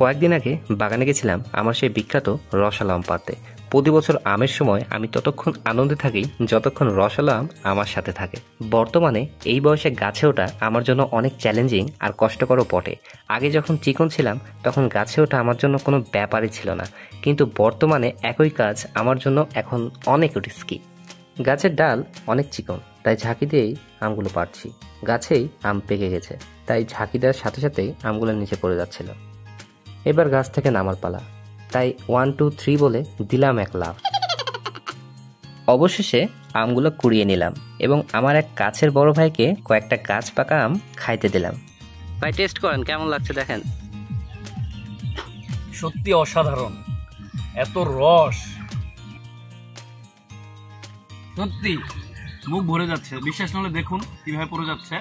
কয়েকদিন আগে বাগানে গেছিলাম আমার সেই বিখ্যাত রসালো আম পাড়তে। প্রতি বছর আমের সময় আমি ততক্ষণ আনন্দে থাকি যতক্ষণ রসালো আম আমার সাথে থাকে। বর্তমানে এই বয়সে গাছে ওঠা আমার জন্য অনেক চ্যালেঞ্জিং আর কষ্টকরও বটে। আগে যখন চিকন ছিলাম তখন গাছে ওঠা আমার জন্য কোনো ব্যাপারই ছিল না, কিন্তু বর্তমানে একই কাজ আমার জন্য এখন অনেক রিস্কি। গাছের ডাল অনেক চিকন, তাই ঝাঁকি দিয়েই আমগুলো পাড়ছি। গাছেই আম পেকে গেছে, তাই ঝাঁকি দেওয়ার সাথে সাথেই আমগুলো নিচে পড়ে যাচ্ছিল। এবার গাছ থেকে নামার পালা, তাই 1 2 3 বলে দিলাম এক লাফ। অবশেষে আমগুলো কুড়িয়ে নিলাম এবং আমার এক কাছের বড় ভাইকে কয়েকটা গাছ পাকা আম খাইতে দিলাম। ভাই, টেস্ট করেন, কেমন লাগছে দেখেন। সত্যি অসাধারণ, এত রস, সত্যি মুখ ভরে যাচ্ছে। বিশ্বাস না হলে দেখুন কিভাবে পড়ে যাচ্ছে।